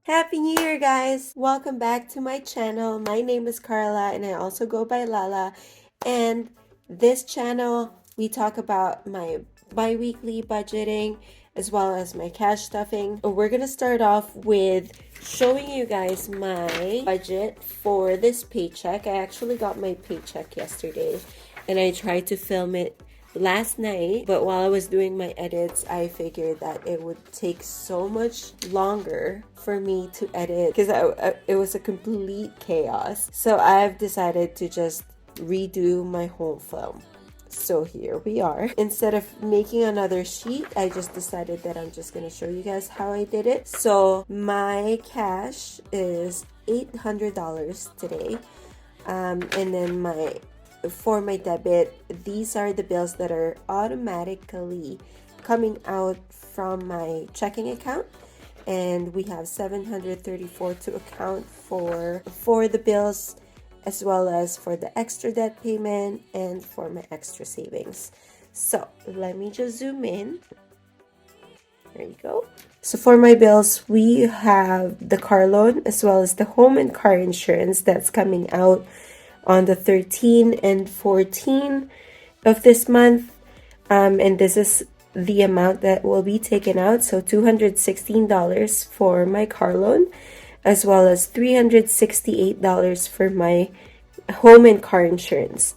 Happy New Year, guys! Welcome back to my channel. My name is Carla and I also go by Lala. And this channel, we talk about my bi-weekly budgeting as well as my cash stuffing. We're gonna start off with showing you guys my budget for this paycheck. I actually got my paycheck yesterday and I tried to film it last night, but while I was doing my edits, I figured that it would take so much longer for me to edit because it was a complete chaos. So I've decided to just redo my whole film. So here we are. Instead of making another sheet, I just decided that I'm just going to show you guys how I did it. So my cash is $800 today. And then for my debit, these are the bills that are automatically coming out from my checking account, and we have $734 to account for the bills as well as for the extra debt payment and for my extra savings. So let me just zoom in. There you go. So for my bills, we have the car loan as well as the home and car insurance that's coming out on the 13 and 14 of this month, and this is the amount that will be taken out. So $216 for my car loan as well as $368 for my home and car insurance.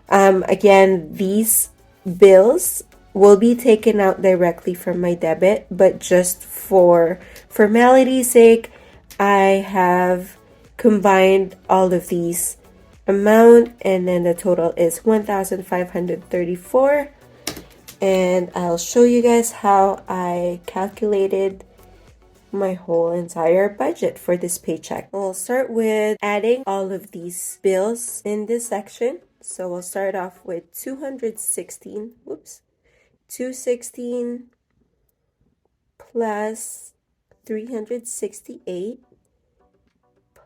Again, these bills will be taken out directly from my debit, but just for formality's sake, I have combined all of these amount, and then the total is $1,534. And I'll show you guys how I calculated my whole entire budget for this paycheck. We'll start with adding all of these bills in this section. So we'll start off with 216 plus 368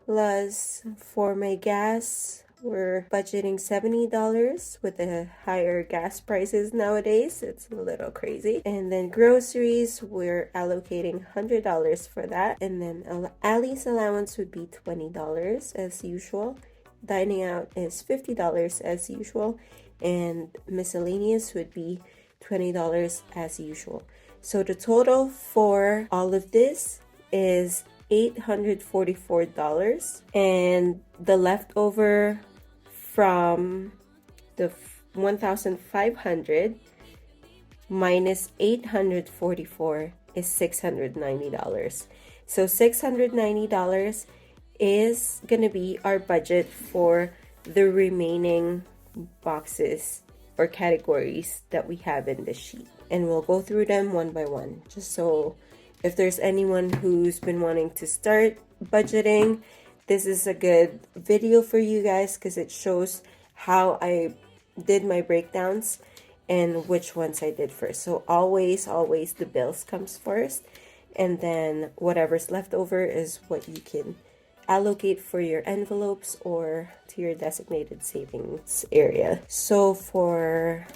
plus, for my gas, we're budgeting $70 with the higher gas prices nowadays. It's a little crazy. And then groceries, we're allocating $100 for that. And then Ali's allowance would be $20 as usual. Dining out is $50 as usual. And miscellaneous would be $20 as usual. So the total for all of this is $844, and the leftover from the 1,500 minus 844 is $690. So $690 is gonna be our budget for the remaining boxes or categories that we have in this sheet, and we'll go through them one by one, just so if there's anyone who's been wanting to start budgeting, this is a good video for you guys because it shows how I did my breakdowns and which ones I did first. So always the bills comes first, and then whatever's left over is what you can allocate for your envelopes or to your designated savings area. So for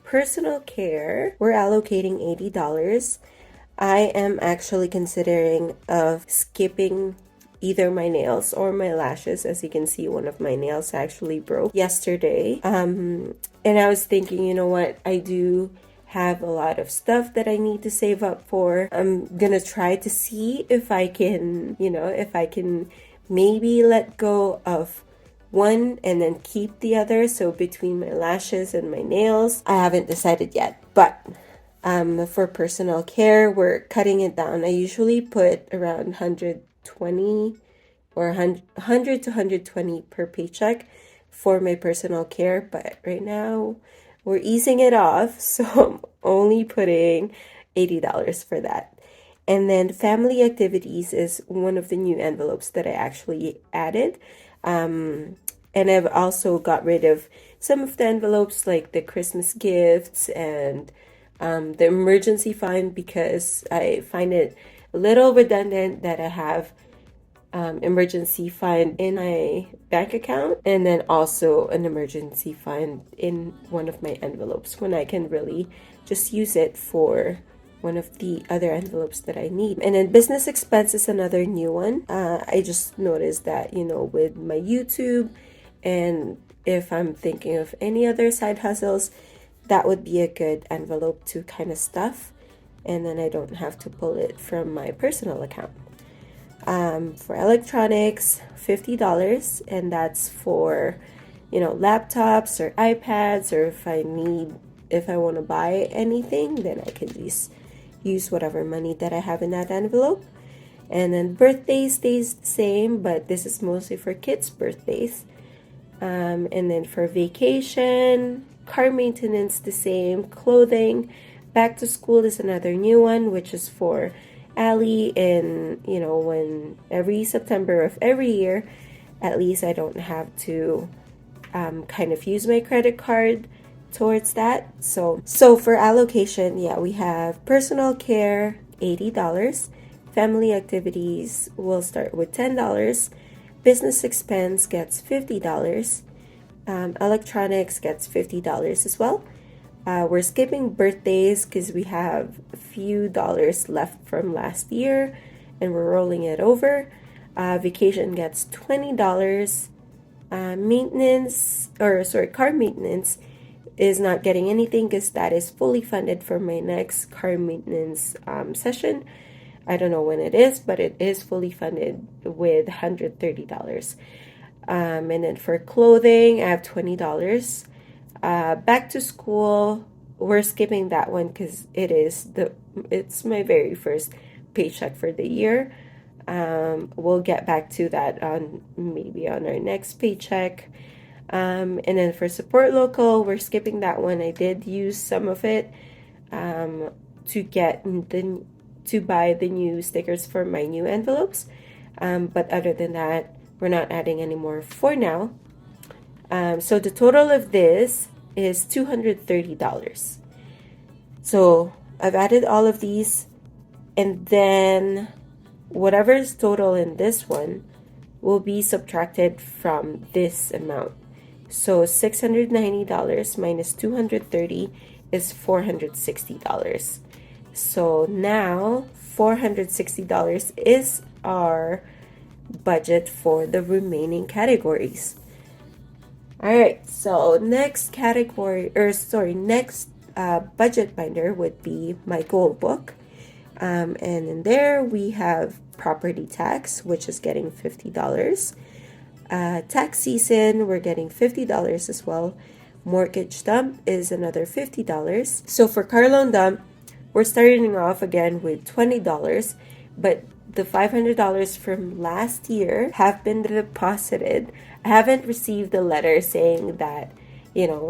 personal care, we're allocating $80. I am actually considering of skipping either my nails or my lashes. As you can see, one of my nails actually broke yesterday. And I was thinking, you know what, I do have a lot of stuff that I need to save up for. I'm gonna try to see if I can, maybe let go of one and then keep the other. So between my lashes and my nails, I haven't decided yet, but for personal care, we're cutting it down. I usually put around 120 or 100 to 120 per paycheck for my personal care, but right now we're easing it off, so I'm only putting $80 for that. And then family activities is one of the new envelopes that I actually added. And I've also got rid of some of the envelopes like the Christmas gifts and the emergency fund, because I find it a little redundant that I have emergency fund in my bank account, and then also an emergency fund in one of my envelopes when I can really just use it for one of the other envelopes that I need. And then business expense is another new one. I just noticed that, with my YouTube, and if I'm thinking of any other side hustles, that would be a good envelope to kind of stuff, and then I don't have to pull it from my personal account. For electronics, $50, and that's for, laptops or iPads, or if I want to buy anything, then I can just use whatever money that I have in that envelope. And then birthday stays the same, but this is mostly for kids' birthdays. And then for vacation, car maintenance the same, clothing, back to school is another new one, which is for Allie. And when every September of every year, at least I don't have to kind of use my credit card towards that. So for allocation, we have personal care, $80. Family activities will start with $10. Business expense gets $50. Electronics gets $50 as well. We're skipping birthdays because we have a few dollars left from last year and we're rolling it over. Vacation gets $20. Car maintenance is not getting anything because that is fully funded for my next car maintenance session. I don't know when it is, but it is fully funded with $130. And then for clothing, I have $20. Back to school, we're skipping that one because it's my very first paycheck for the year. We'll get back to that maybe on our next paycheck. And then for support local, we're skipping that one. I did use some of it to buy the new stickers for my new envelopes. But other than that, we're not adding any more for now. So the total of this is $230. So I've added all of these, and then whatever is total in this one will be subtracted from this amount. So $690 minus $230 is $460. So now $460 is our budget for the remaining categories. All right, so next budget binder would be my goal book. And in there we have property tax, which is getting $50. Tax season, we're getting $50 as well. Mortgage dump is another $50. So for car loan dump, we're starting off again with $20, but the $500 from last year have been deposited. I haven't received a letter saying that,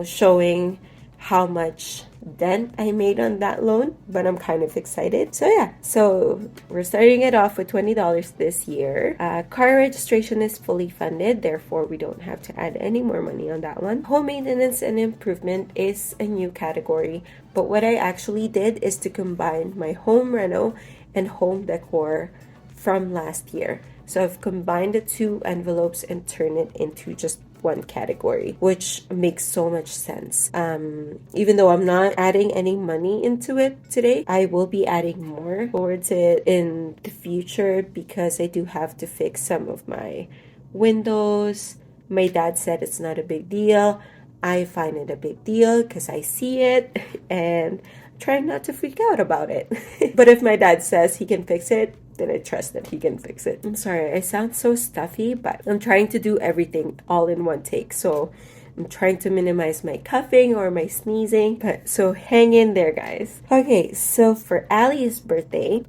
showing how much dent I made on that loan, but I'm kind of excited. So we're starting it off with $20 this year. Car registration is fully funded, therefore we don't have to add any more money on that one. Home maintenance and improvement is a new category, but what I actually did is to combine my home reno and home decor from last year. So I've combined the two envelopes and turned it into just one category, which makes so much sense. Even though I'm not adding any money into it today, I will be adding more towards it in the future because I do have to fix some of my windows. My dad said it's not a big deal. I find it a big deal because I see it and try not to freak out about it. But if my dad says he can fix it, then I trust that he can fix it. I'm sorry, I sound so stuffy, but I'm trying to do everything all in one take. So I'm trying to minimize my coughing or my sneezing. So hang in there, guys. Okay, so for Allie's birthday,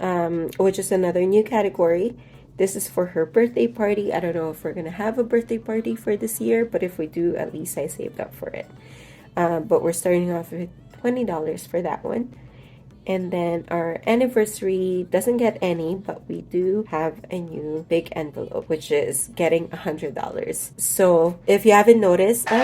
which is another new category, this is for her birthday party. I don't know if we're going to have a birthday party for this year, but if we do, at least I saved up for it. But we're starting off with $20 for that one. And then our anniversary doesn't get any, but we do have a new big envelope, which is getting $100. So if you haven't noticed, but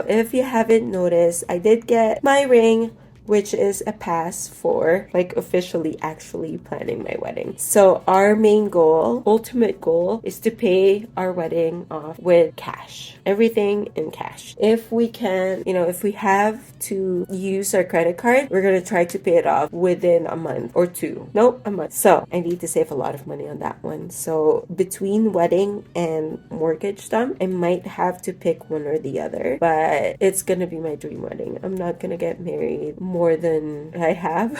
if you haven't noticed, I did get my ring which is a pass for like officially actually planning my wedding. So our main goal, ultimate goal, is to pay our wedding off with cash. Everything in cash. If we can, if we have to use our credit card, we're gonna try to pay it off within a month or two. Nope, a month. So I need to save a lot of money on that one. So between wedding and mortgage done, I might have to pick one or the other, but it's gonna be my dream wedding. I'm not gonna get married more than I have.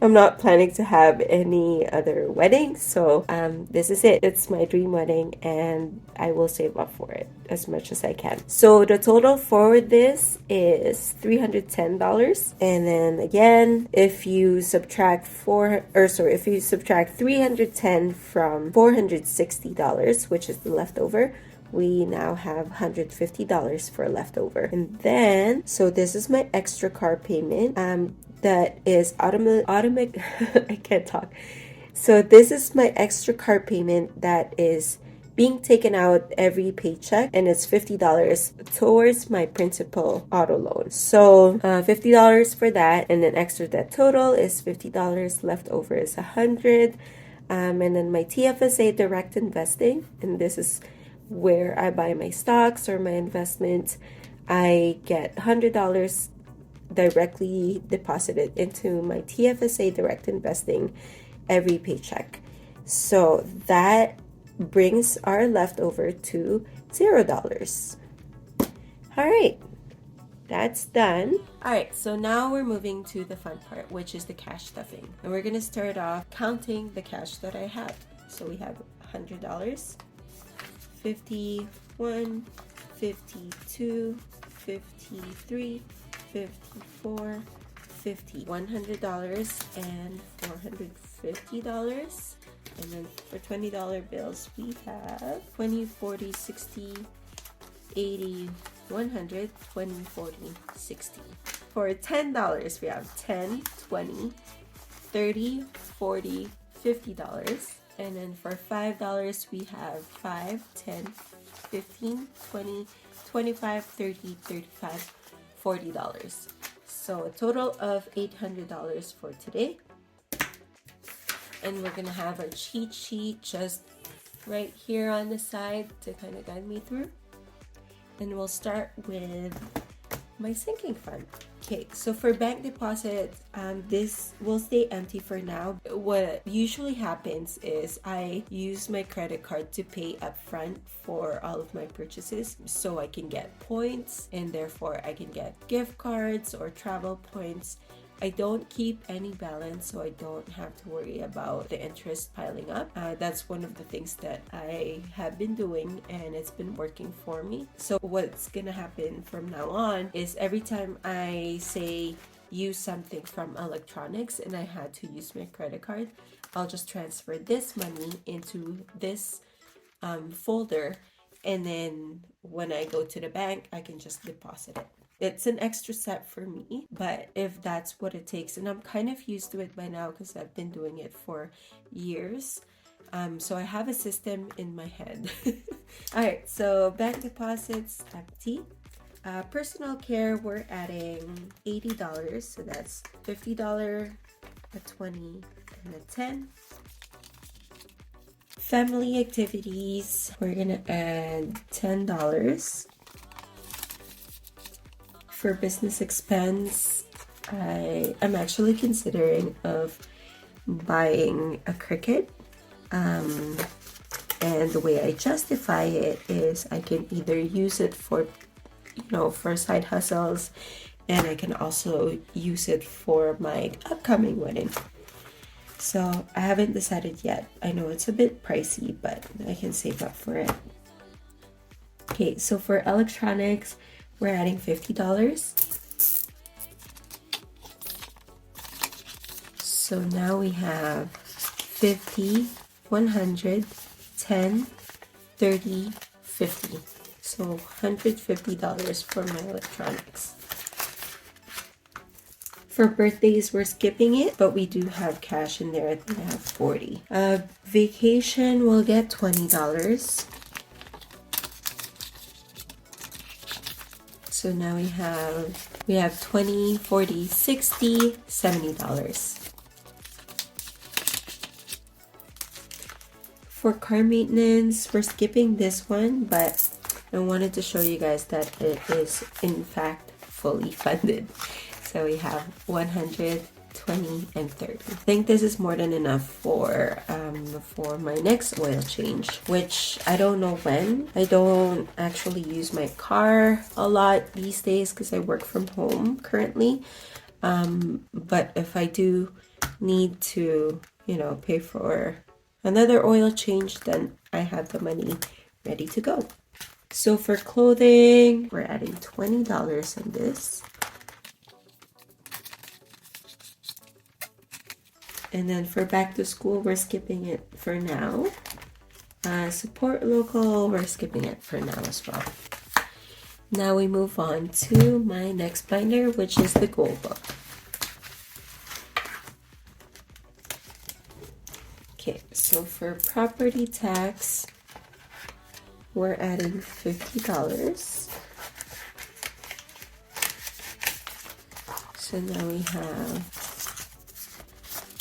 I'm not planning to have any other weddings, so this is it. It's my dream wedding, and I will save up for it as much as I can. So the total for this is $310, and then again, if you subtract 310 from $460, which is the leftover, we now have $150 for leftover. And then, so this is my extra car payment. That is automatic. I can't talk. So this is my extra car payment that is being taken out every paycheck, and it's $50 towards my principal auto loan. So $50 for that, and then extra debt total is $50. Leftover is $100. And then my TFSA direct investing, and this is where I buy my stocks or my investments. I get $100 directly deposited into my TFSA direct investing every paycheck. So that brings our leftover to $0. All right, that's done. All right, so now we're moving to the fun part, which is the cash stuffing. And we're gonna start off counting the cash that I have. So we have $100, 51, 52, 53, 54, 50, $100 and $450. And then for $20 bills, we have 20, 40, 60, 80, 100, 20, 40, 60. For $10, we have 10, 20, 30, 40, $50. And then for $5, we have 5, 10, 15, 20, 25, 30, 35, $40. So a total of $800 for today. And we're gonna have our cheat sheet just right here on the side to kind of guide me through. And we'll start with my sinking fund. Okay, so for bank deposits, this will stay empty for now. What usually happens is I use my credit card to pay upfront for all of my purchases so I can get points, and therefore I can get gift cards or travel points. I don't keep any balance, so I don't have to worry about the interest piling up. That's one of the things that I have been doing, and it's been working for me. So what's gonna happen from now on is every time I say use something from electronics and I had to use my credit card, I'll just transfer this money into this folder, and then when I go to the bank, I can just deposit it. It's an extra step for me, but if that's what it takes, and I'm kind of used to it by now because I've been doing it for years. So I have a system in my head. All right, so bank deposits, empty. Personal care, we're adding $80. So that's $50, a 20, and a 10. Family activities, we're gonna add $10. For business expense, I'm actually considering of buying a Cricut, and the way I justify it is I can either use it for for side hustles, and I can also use it for my upcoming wedding. So I haven't decided yet. I know it's a bit pricey, but I can save up for it. Okay, so for electronics, we're adding $50. So now we have 50, 100, 10, 30, 50. So $150 for my electronics. For birthdays, we're skipping it, but we do have cash in there. I think I have 40. Vacation, we'll get $20. So now we have 20, 40, 60, $70. For car maintenance, we're skipping this one, but I wanted to show you guys that it is in fact fully funded. So we have 100, 20, and 30. I think this is more than enough for my next oil change, which I don't know when. I don't actually use my car a lot these days because I work from home currently. But if I do need to, pay for another oil change, then I have the money ready to go. So for clothing, we're adding $20 in this. And then for back to school, we're skipping it for now. Support local, we're skipping it for now as well. Now we move on to my next binder, which is the goal book. Okay, so for property tax, we're adding $50. So now we have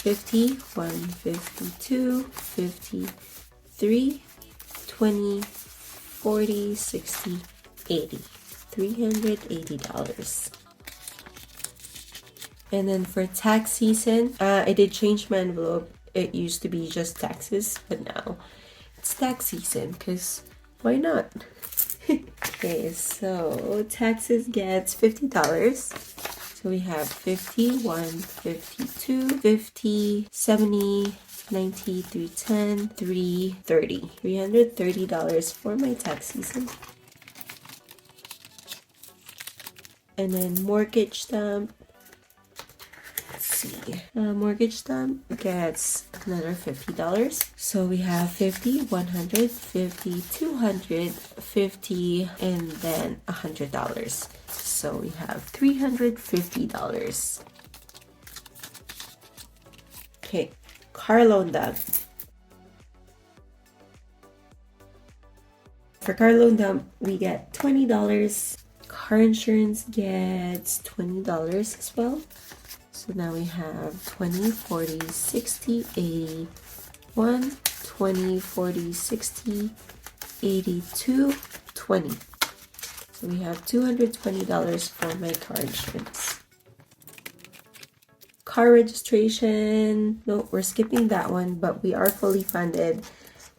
50, 1, 52, 53, 20, 40, 60, 80. $380. And then for tax season, I did change my envelope. It used to be just taxes, but now it's tax season because why not? Okay, so taxes gets $50. So we have 51, 52, 50, 70, 90, 310, 330. $330 for my tax season. And then mortgage stamp. Let's see. Mortgage stamp gets another $50. So we have 50, 100, 50, 200, 50, and then $100. So we have $350. Okay, car loan dump. For car loan dump, we get $20. Car insurance gets $20 as well. So now we have 20, 40, 60, 80, 1, 20, 40, 60, 82, 20. So we have $220 for my car insurance. Car registration, no, we're skipping that one, but we are fully funded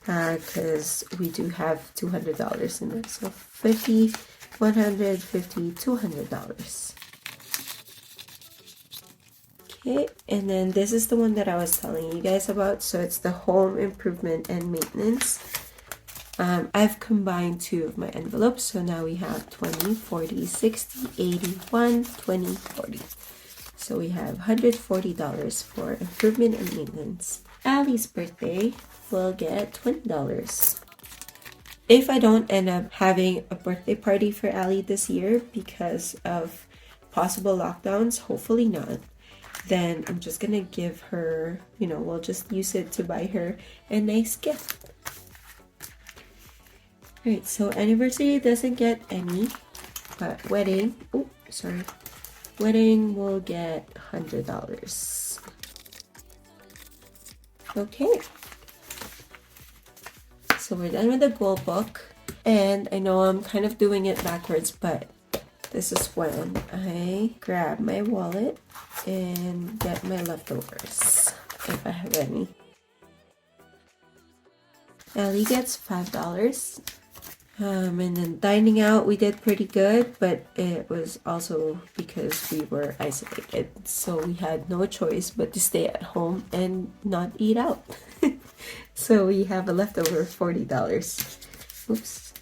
because we do have $200 in it. So 50, 150, $200. Okay, and then this is the one that I was telling you guys about. So it's the home improvement and maintenance. I've combined two of my envelopes, so now we have 20, 40, 60, 80, 1, 20, 40. So we have $140 for improvement and maintenance. Allie's birthday will get $20. If I don't end up having a birthday party for Allie this year because of possible lockdowns, hopefully not, then I'm just gonna give her, we'll just use it to buy her a nice gift. Alright, so anniversary doesn't get any, but wedding will get $100. Okay. So we're done with the goal book. And I know I'm kind of doing it backwards, but this is when I grab my wallet and get my leftovers, if I have any. Ellie gets $5. And then dining out, we did pretty good, but it was also because we were isolated. So we had no choice but to stay at home and not eat out. So we have a leftover $40. Oops.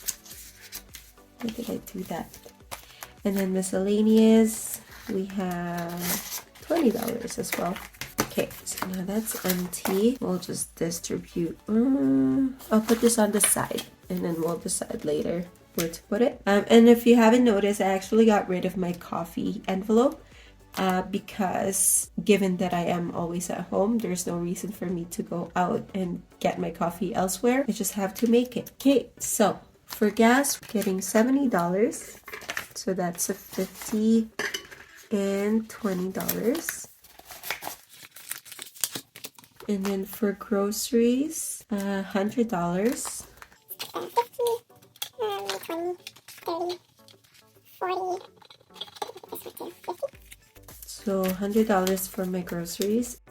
Why did I do that? And then miscellaneous, we have $20 as well. Okay, so now that's empty. We'll just distribute. I'll put this on the side and then we'll decide later where to put it. And if you haven't noticed, I actually got rid of my coffee envelope because given that I am always at home, there's no reason for me to go out and get my coffee elsewhere. I just have to make it. Okay, so for gas, we're getting $70. So that's a $50 and $20. And then for groceries, $100. 50, 20, 30, 40. This one too, 50. So $100 for my groceries.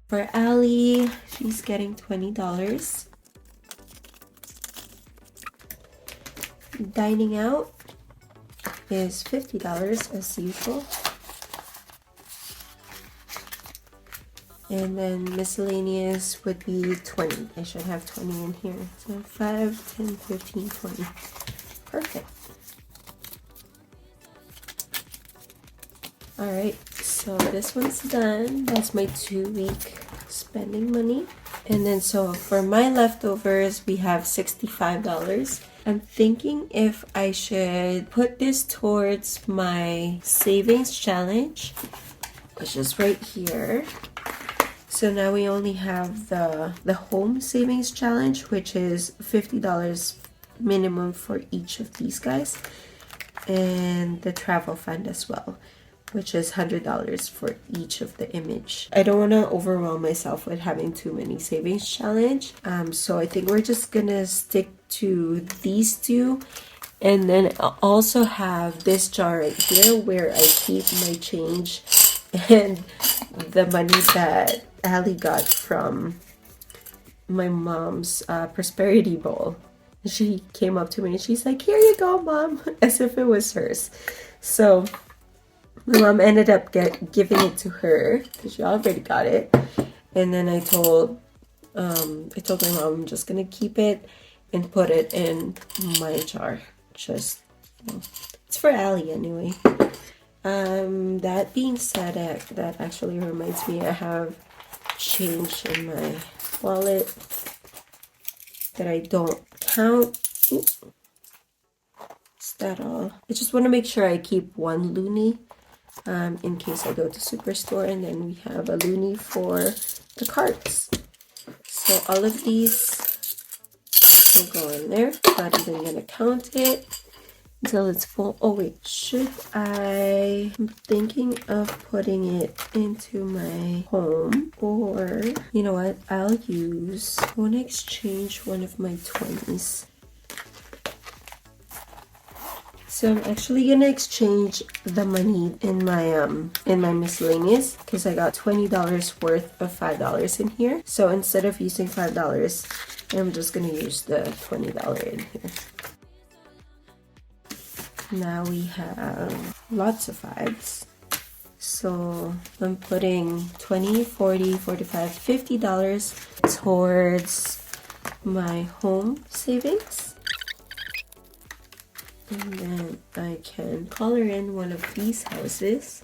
For Allie, she's getting $20. Dining out is $50 as usual. And then miscellaneous would be 20. I should have 20 in here. So 5, 10, 15, 20. Perfect. Alright, so this one's done. That's my 2-week spending money. And then so for my leftovers, we have $65. I'm thinking if I should put this towards my savings challenge, which is right here. So now we only have the home savings challenge, which is $50 minimum for each of these guys, and the travel fund as well, which is $100 for each of the image. I don't want to overwhelm myself with having too many savings challenge. So I think we're just gonna stick to these two. And then I also have this jar right here where I keep my change and the money that Allie got from my mom's prosperity bowl. She came up to me and she's like, "Here you go, Mom," as if it was hers. So my mom ended up giving it to her because she already got it. And then I told my mom I'm just gonna keep it and put it in my jar. Just, it's for Allie anyway. That being said, that actually reminds me, I have change in my wallet that I don't count. Ooh. Is that all? I just want to make sure I keep one loonie in case I go to Superstore, and then we have a loonie for the carts. So all of these will go in there. Not even gonna count it until it's full. Oh wait, I'm thinking of putting it into my home, or you know what, I want to exchange one of my 20s. So I'm actually gonna exchange the money in my miscellaneous, because I got $20 worth of $5 in here. So instead of using $5, I'm just gonna use the $20 in here. Now we have lots of 5s. So I'm putting $20, $40, $45, $50 towards my home savings. And then I can color in one of these houses.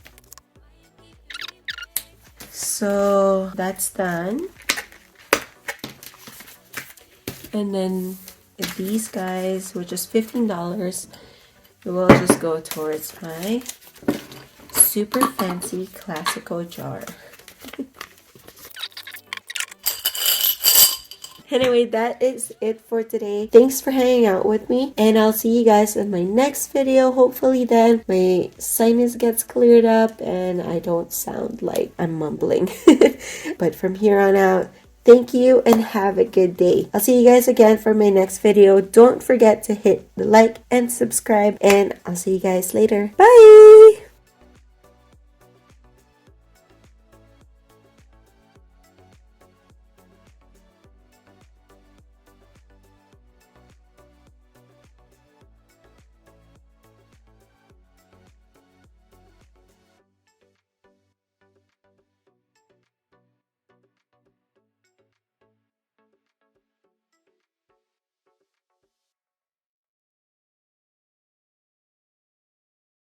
So that's done. And then these guys, which is $15, will just go towards my super fancy classical jar. Anyway, that is it for today. Thanks for hanging out with me, and I'll see you guys in my next video. Hopefully then my sinus gets cleared up and I don't sound like I'm mumbling. But from here on out, thank you and have a good day. I'll see you guys again for my next video. Don't forget to hit the like and subscribe, and I'll see you guys later. Bye!